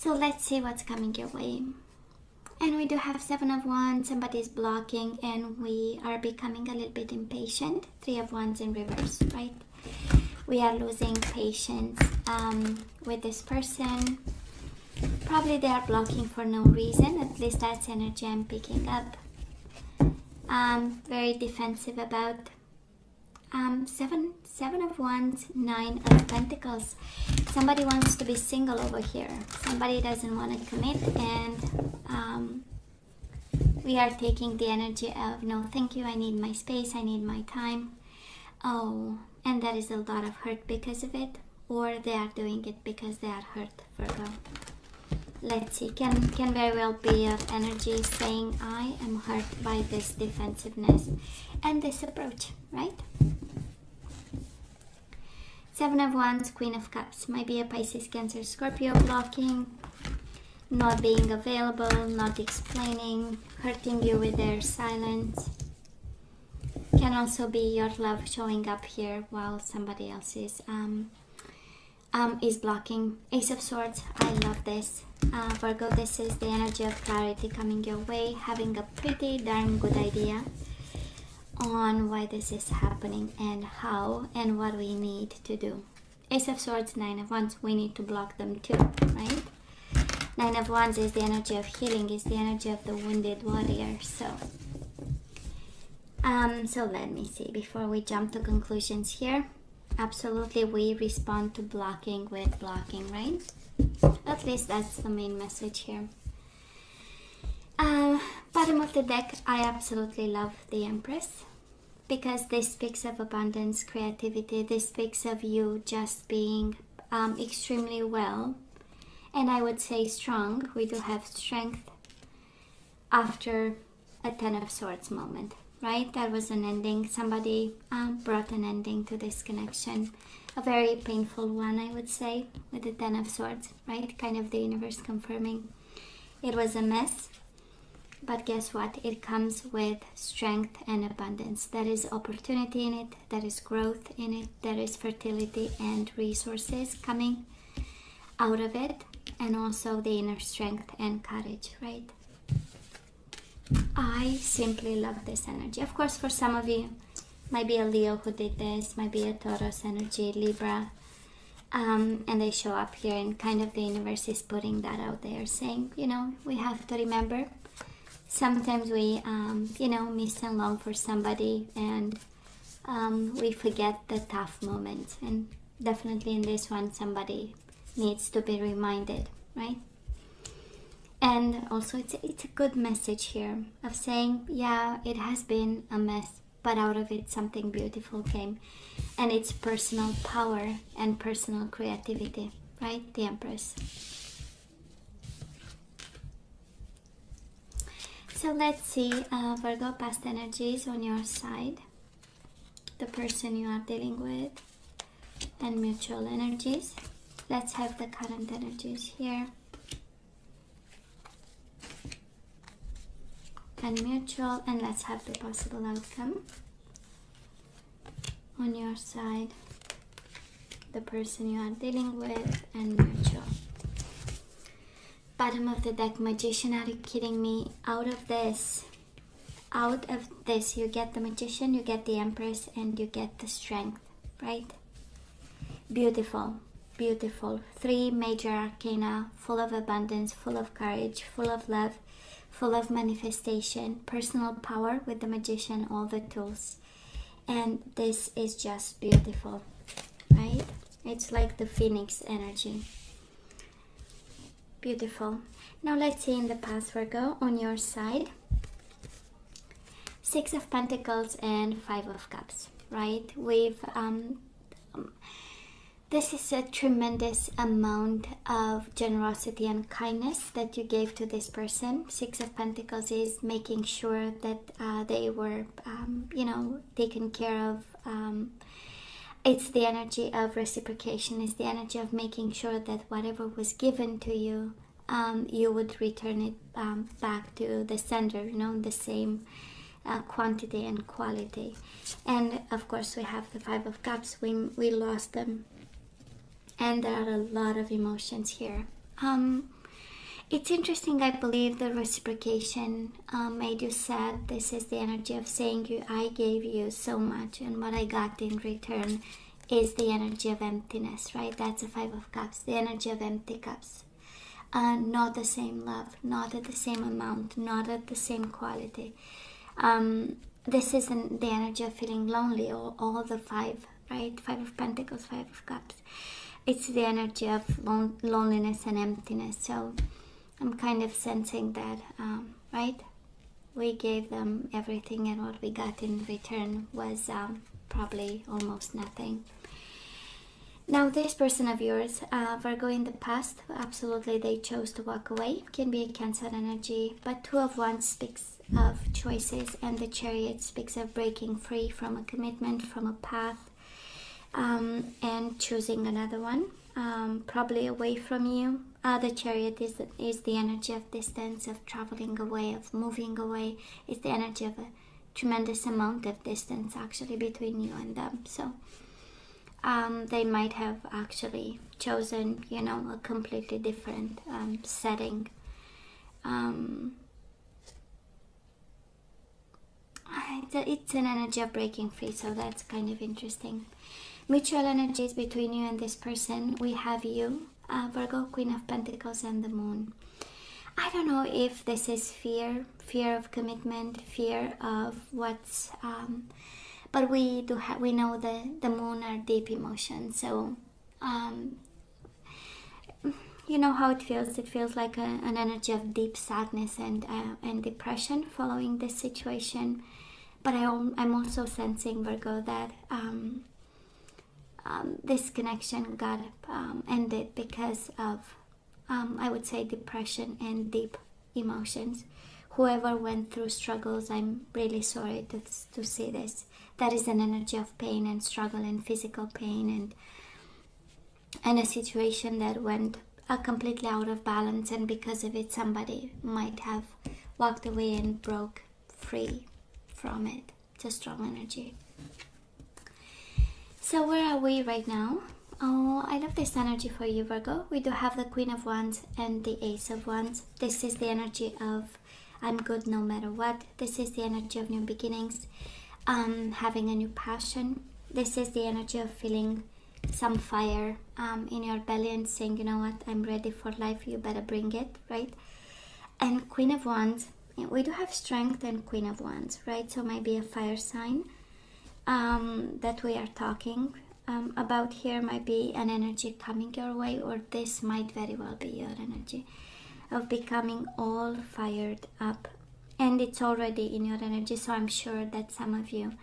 So let's see what's coming your way. And we do have 7 of Wands, somebody's blocking, and we are becoming a little bit impatient. 3 of Wands in reverse, right? We are losing patience with this person. Probably they are blocking for no reason, at least that's energy I'm picking up. Very defensive about. 7 of Wands, 9 of Pentacles. Somebody wants to be single over here. Somebody doesn't want to commit, and we are taking the energy of no thank you, I need my space, I need my time. Oh, and there is a lot of hurt because of it, or they are doing it because they are hurt, Virgo. Let's see, can very well be your energy saying I am hurt by this defensiveness and this approach, right? 7 of Wands, Queen of Cups. Might be a Pisces, Cancer, Scorpio blocking, not being available, not explaining, hurting you with their silence. Can also be your love showing up here while somebody else is blocking. Ace of Swords, I love this. Virgo, this is the energy of clarity coming your way, having a pretty darn good idea on why this is happening and how and what we need to do. Ace of Swords, 9 of Wands, we need to block them too, right? 9 of Wands is the energy of healing, is the energy of the wounded warrior. So let me see, before we jump to conclusions here, absolutely we respond to blocking with blocking, right? At least that's the main message here. Bottom of the deck, I absolutely love the Empress, because this speaks of abundance, creativity. This speaks of you just being extremely well, and I would say strong. We do have strength after a 10 of Swords moment, right? That was an ending. Somebody brought an ending to this connection. A very painful one, I would say, with the 10 of Swords, right? Kind of the universe confirming it was a mess. But guess what? It comes with strength and abundance. There is opportunity in it. There is growth in it. There is fertility and resources coming out of it. And also the inner strength and courage, right? I simply love this energy. Of course, for some of you, might be a Leo who did this, might be a Taurus energy, Libra. And they show up here, and kind of the universe is putting that out there, saying, you know, we have to remember, sometimes we, miss and long for somebody, and we forget the tough moments. And definitely in this one, somebody needs to be reminded, right? And also it's a good message here of saying, yeah, it has been a mess, but out of it something beautiful came. And it's personal power and personal creativity, right? The Empress. So let's see, Virgo, past energies on your side, the person you are dealing with, and mutual energies. Let's have the current energies here. And mutual, and let's have the possible outcome on your side, the person you are dealing with, and mutual. Bottom of the deck, Magician. Are you kidding me? Out of this you get the Magician, you get the Empress, and you get the Strength, right? Beautiful, beautiful. 3 major arcana, full of abundance, full of courage, full of love, full of manifestation, personal power with the Magician, all the tools. And this is just beautiful, right? It's like the Phoenix energy. Beautiful. Now let's see in the past, Virgo, on your side. 6 of Pentacles and 5 of Cups, right? We've this is a tremendous amount of generosity and kindness that you gave to this person. 6 of Pentacles is making sure that they were, taken care of. It's the energy of reciprocation. It's the energy of making sure that whatever was given to you, you would return it back to the sender, the same quantity and quality. And of course, we have the 5 of Cups. We lost them. And there are a lot of emotions here. It's interesting. I believe the reciprocation made you sad. This is the energy of saying I gave you so much, and what I got in return is the energy of emptiness, right? That's a Five of Cups, the energy of empty cups. Not the same love, not at the same amount, not at the same quality. This isn't the energy of feeling lonely, or all the five, right? Five of Pentacles, Five of Cups. It's the energy of loneliness and emptiness. So I'm kind of sensing that, right? We gave them everything, and what we got in return was probably almost nothing. Now, this person of yours, Virgo, in the past, absolutely they chose to walk away. Can be a Cancer energy, but Two of Wands speaks of choices, and the Chariot speaks of breaking free from a commitment, from a path, and choosing another one, probably away from you. The Chariot is the energy of distance, of traveling away, of moving away. It's the energy of a tremendous amount of distance actually between you and them. So they might have actually chosen, a completely different setting. It's an energy of breaking free, so that's kind of interesting. Mutual energies between you and this person. We have you, Virgo, Queen of Pentacles, and the Moon. I don't know if this is fear of commitment, fear of what's... but we know the Moon are deep emotions, so you know how it feels. It feels like an energy of deep sadness and depression following this situation. But I'm also sensing, Virgo, that this connection got ended because of I would say depression and deep emotions. Whoever went through struggles, I'm really sorry to see this. That is an energy of pain and struggle and physical pain and a situation that went completely out of balance, and because of it somebody might have walked away and broke free from it. It's a strong energy. So where are we right now? Oh, I love this energy for you, Virgo. We do have the Queen of Wands and the Ace of Wands. This is the energy of I'm good no matter what. This is the energy of new beginnings, having a new passion. This is the energy of feeling some fire in your belly and saying, you know what, I'm ready for life, you better bring it, right? And Queen of Wands, we do have strength and Queen of Wands, right? So maybe a fire sign that we are talking about here might be an energy coming your way, or this might very well be your energy of becoming all fired up, and it's already in your energy. So I'm sure that some of you,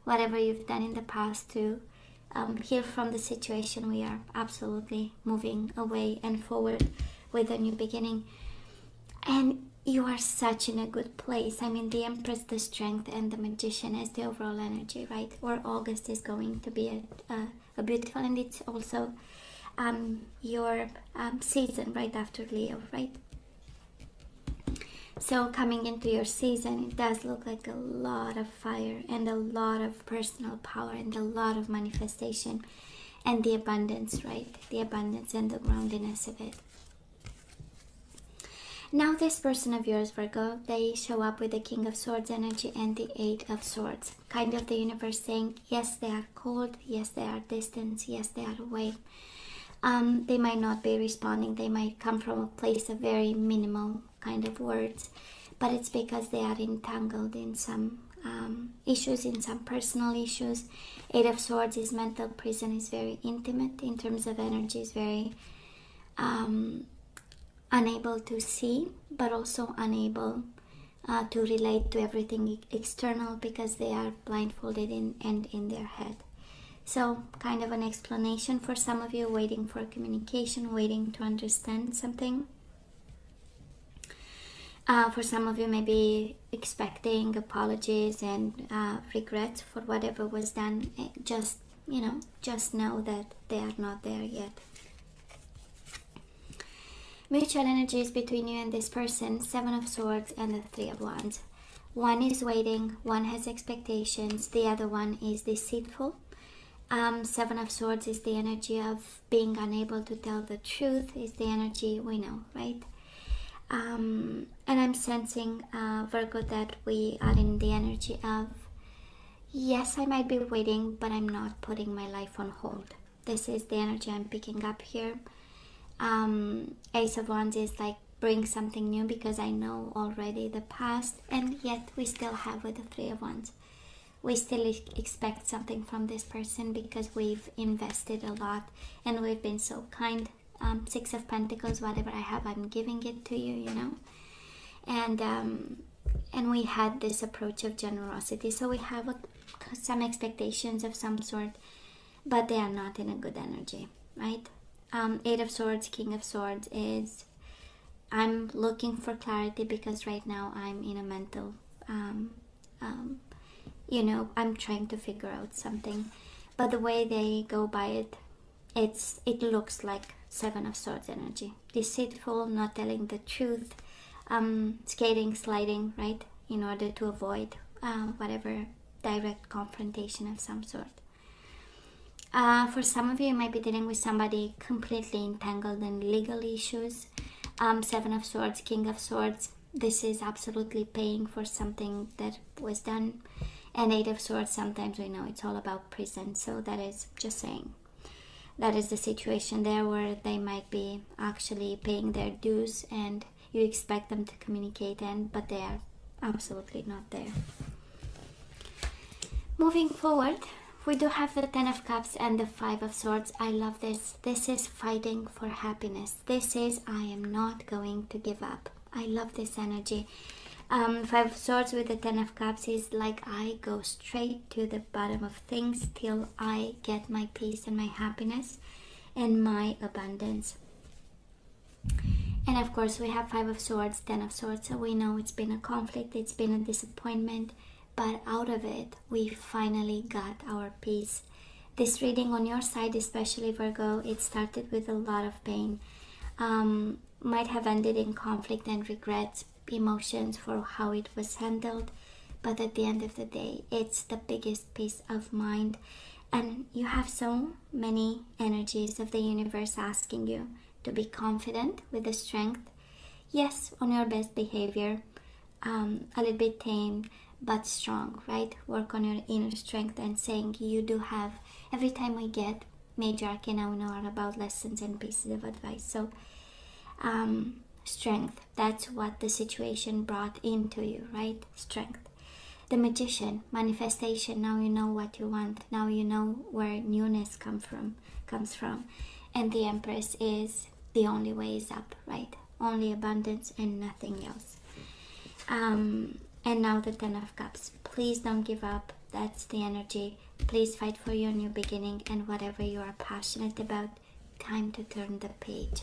whatever you've done in the past to heal from the situation, we are absolutely moving away and forward with a new beginning, and you are such in a good place. I mean, the Empress, the Strength, and the Magician is the overall energy, right? Or August is going to be a beautiful, and it's also your season right after Leo, right? So coming into your season, it does look like a lot of fire and a lot of personal power and a lot of manifestation and the abundance, right? The abundance and the groundedness of it. Now this person of yours, Virgo, they show up with the King of Swords energy and the Eight of Swords. Kind of the universe saying, yes, they are cold, yes, they are distant, yes, they are away. They might not be responding. They might come from a place of very minimal kind of words, but it's because they are entangled in some issues, in some personal issues. Eight of Swords is mental prison, is very intimate in terms of energy, is very unable to see, but also unable to relate to everything external because they are blindfolded and in their head. So kind of an explanation for some of you, waiting for communication, waiting to understand something. For some of you, maybe expecting apologies and regrets for whatever was done. Just know that they are not there yet. Mutual energies between you and this person, Seven of Swords and the Three of Wands. One is waiting, one has expectations, the other one is deceitful. Seven of Swords is the energy of being unable to tell the truth, is the energy we know, right? And I'm sensing, Virgo, that we are in the energy of, yes, I might be waiting, but I'm not putting my life on hold. This is the energy I'm picking up here. Ace of Wands is like, bring something new, because I know already the past, and yet we still have with the Three of Wands. We still expect something from this person because we've invested a lot and we've been so kind. Six of Pentacles, whatever I have, I'm giving it to you, you know. And we had this approach of generosity, so we have some expectations of some sort, but they are not in a good energy, right? Eight of Swords, King of Swords is, I'm looking for clarity because right now I'm in a mental, you know, I'm trying to figure out something, but the way they go by it, it looks like Seven of Swords energy. Deceitful, not telling the truth, skating, sliding, right, in order to avoid whatever direct confrontation of some sort. For some of you, you might be dealing with somebody completely entangled in legal issues. Seven of Swords, King of Swords, this is absolutely paying for something that was done. And Eight of Swords, sometimes we know it's all about prison, so that is just saying. That is the situation there where they might be actually paying their dues and you expect them to communicate, but they are absolutely not there. Moving forward, we do have the Ten of Cups and the Five of Swords. I love this. This is fighting for happiness. This is, I am not going to give up. I love this energy. Five of Swords with the Ten of Cups is like, I go straight to the bottom of things till I get my peace and my happiness and my abundance. And of course we have Five of Swords, Ten of Swords, so we know it's been a conflict, it's been a disappointment, but out of it we finally got our peace. This reading on your side, especially Virgo, it started with a lot of pain, might have ended in conflict and regrets, emotions for how it was handled, but at the end of the day, it's the biggest peace of mind. And you have so many energies of the universe asking you to be confident with the strength, yes, on your best behavior, a little bit tame but strong, right? Work on your inner strength and saying you do have, every time we get major arcana, we know are about lessons and pieces of advice. So strength, that's what the situation brought into you, right? Strength. The Magician, manifestation, now you know what you want, now you know where newness comes from. And the Empress is, the only way is up, right? Only abundance and nothing else. And now the Ten of Cups. Please don't give up. That's the energy. Please fight for your new beginning and whatever you are passionate about. Time to turn the page.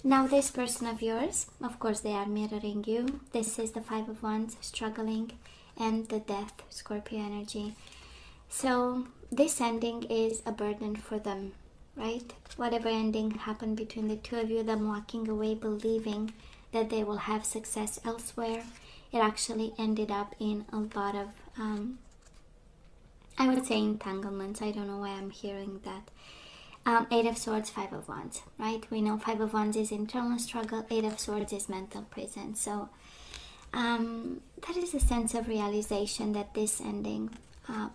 Now this person of yours, of course they are mirroring you. This is the Five of Wands, struggling, and the Death, Scorpio energy. So this ending is a burden for them, right? Whatever ending happened between the two of you, them walking away believing that they will have success elsewhere, it actually ended up in a lot of, I would say, entanglements. I don't know why I'm hearing that. Eight of Swords, Five of Wands, right? We know Five of Wands is internal struggle, Eight of Swords is mental prison. So that is a sense of realization that this ending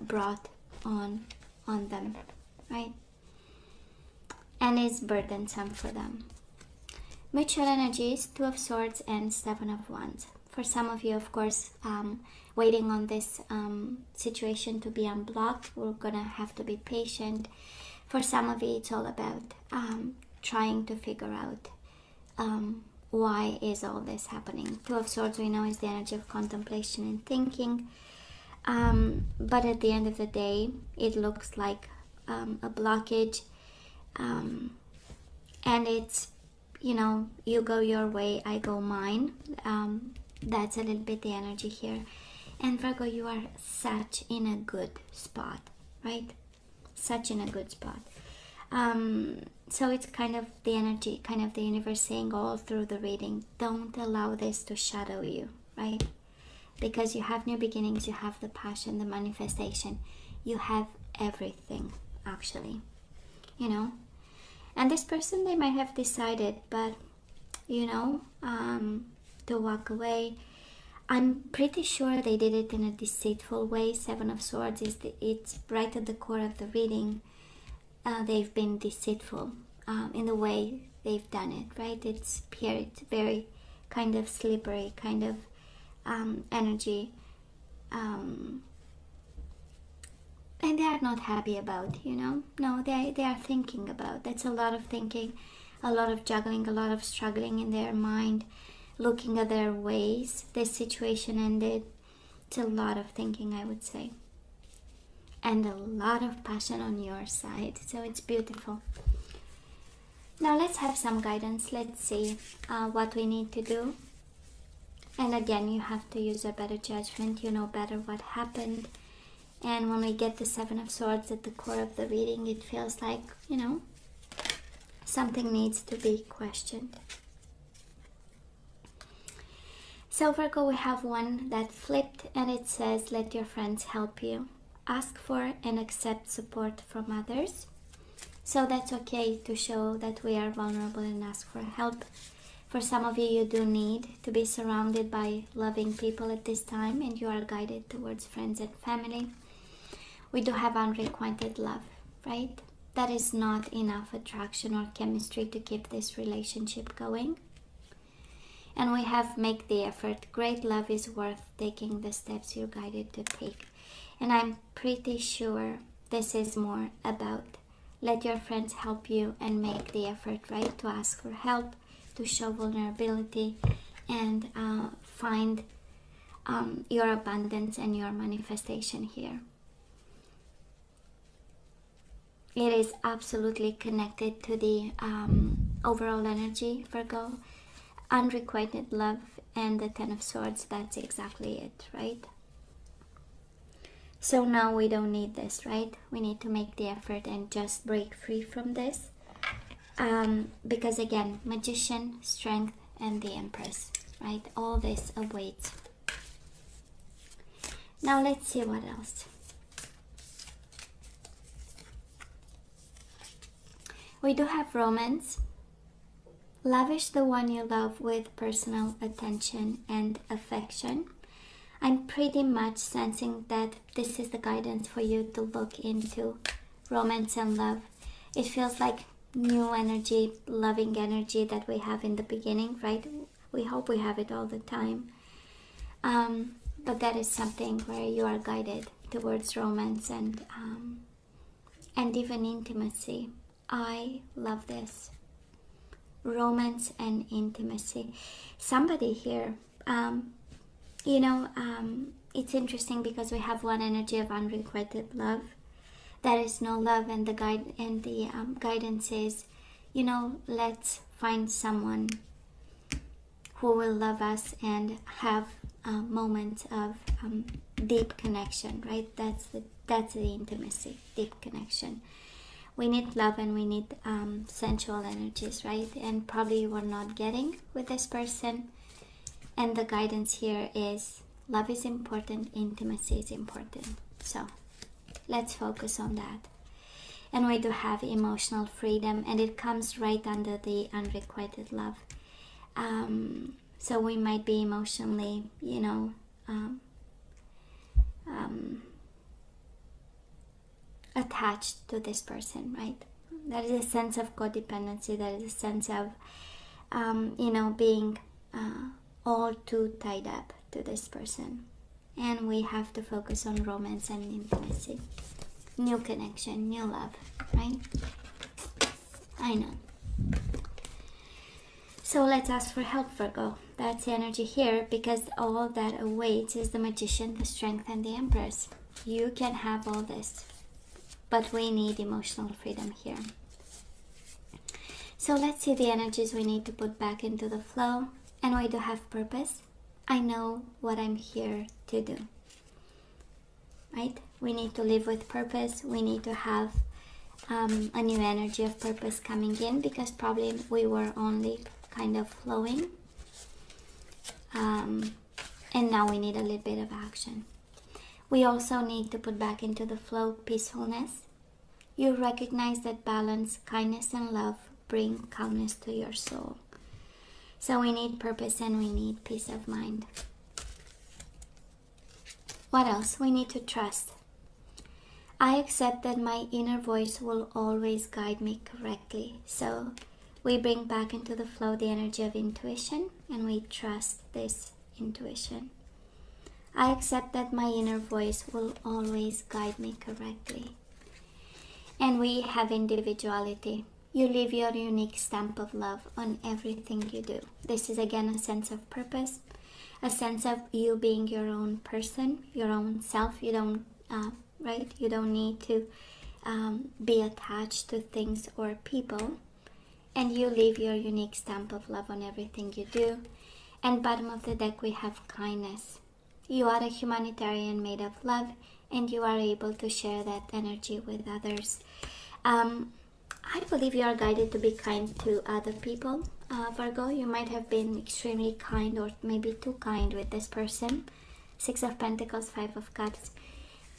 brought on them, right? And is burdensome for them. Mutual energies, Two of Swords and Seven of Wands. For some of you, of course, waiting on this situation to be unblocked, we're gonna have to be patient. For some of you, it's all about trying to figure out why is all this happening. Two of Swords, we know, is the energy of contemplation and thinking. But at the end of the day, it looks like a blockage. And it's, you know, you go your way, I go mine. That's a little bit the energy here. And Virgo, you are such in a good spot, right? Such in a good spot. So it's kind of the energy, kind of the universe saying all through the reading, don't allow this to shadow you, right? Because you have new beginnings, you have the passion, the manifestation, you have everything, actually, you know. And this person, they might have decided, but you know, to walk away. I'm pretty sure they did it in a deceitful way. Seven of Swords it's right at the core of the reading. They've been deceitful in the way they've done it, right? It's here, it's very kind of slippery kind of energy. And they are not happy about, you know. No, they are thinking about. That's a lot of thinking, a lot of juggling, a lot of struggling in their mind, looking at their ways. This situation ended. It's a lot of thinking, I would say, and a lot of passion on your side. So it's beautiful. Now let's have some guidance. Let's see what we need to do. And again, you have to use a better judgment. You know better what happened. And when we get the Seven of Swords at the core of the reading, it feels like, you know, something needs to be questioned. So Virgo, we have one that flipped, and it says, let your friends help you. Ask for and accept support from others. So that's okay to show that we are vulnerable and ask for help. For some of you, you do need to be surrounded by loving people at this time, and you are guided towards friends and family. We do have unrequited love, right? That is not enough attraction or chemistry to keep this relationship going. And we have make the effort. Great love is worth taking the steps you're guided to take. And I'm pretty sure this is more about let your friends help you and make the effort, right? To ask for help, to show vulnerability, and find your abundance and your manifestation here. It is absolutely connected to the overall energy, Virgo. Unrequited love and the Ten of Swords, that's exactly it, right? So now we don't need this, right? We need to make the effort and just break free from this. Because again, Magician, Strength, and the Empress, right? All this awaits. Now let's see what else. We do have Romance. Lavish the one you love with personal attention and affection. I'm pretty much sensing that this is the guidance for you to look into romance and love. It feels like new energy, loving energy that we have in the beginning, right? We hope we have it all the time. But that is something where you are guided towards romance and even intimacy. I love this. Romance and intimacy. Somebody here, it's interesting because we have one energy of unrequited love. There is no love, and the guidance is, let's find someone who will love us and have moments of deep connection, right? That's the intimacy, deep connection. We need love and we need sensual energies, right? And probably you are not getting with this person. And the guidance here is love is important, intimacy is important. So let's focus on that. And we do have emotional freedom, and it comes right under the unrequited love. So we might be emotionally, attached to this person, right? There is a sense of codependency. There is a sense of, being all too tied up to this person. And we have to focus on romance and intimacy. New connection, new love, right? I know. So let's ask for help, Virgo. That's the energy here, because all that awaits is the Magician, the Strength, and the Empress. You can have all this, but we need emotional freedom here. So let's see the energies we need to put back into the flow. And we do have purpose. I know what I'm here to do, right? We need to live with purpose. We need to have a new energy of purpose coming in, because probably we were only kind of flowing. And now we need a little bit of action. We also need to put back into the flow peacefulness. You recognize that balance, kindness, and love bring calmness to your soul. So we need purpose and we need peace of mind. What else? We need to trust. I accept that my inner voice will always guide me correctly. So we bring back into the flow the energy of intuition, and we trust this intuition. I accept that my inner voice will always guide me correctly. And we have individuality. You leave your unique stamp of love on everything you do. This is again a sense of purpose, a sense of you being your own person, your own self. You don't, You don't need to be attached to things or people. And you leave your unique stamp of love on everything you do. And bottom of the deck we have kindness. You are a humanitarian made of love, and you are able to share that energy with others. I believe you are guided to be kind to other people. Virgo, you might have been extremely kind or maybe too kind with this person. 6 of Pentacles, 5 of Cups.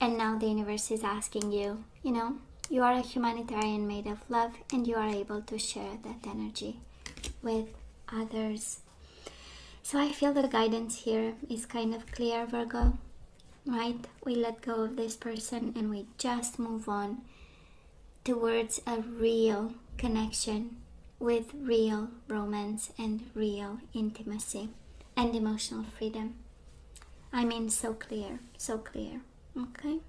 And now the universe is asking you, you are a humanitarian made of love, and you are able to share that energy with others. So I feel the guidance here is kind of clear, Virgo, right? We let go of this person and we just move on towards a real connection with real romance and real intimacy and emotional freedom. I mean, so clear, okay?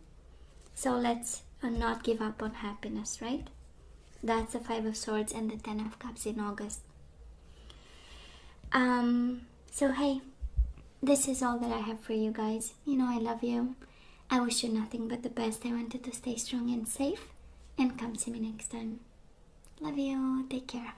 So let's not give up on happiness, right? That's the 5 of Swords and the 10 of Cups in August. So hey, this is all that I have for you guys. I love you. I wish you nothing but the best. I want you to stay strong and safe. And come see me next time. Love you. Take care.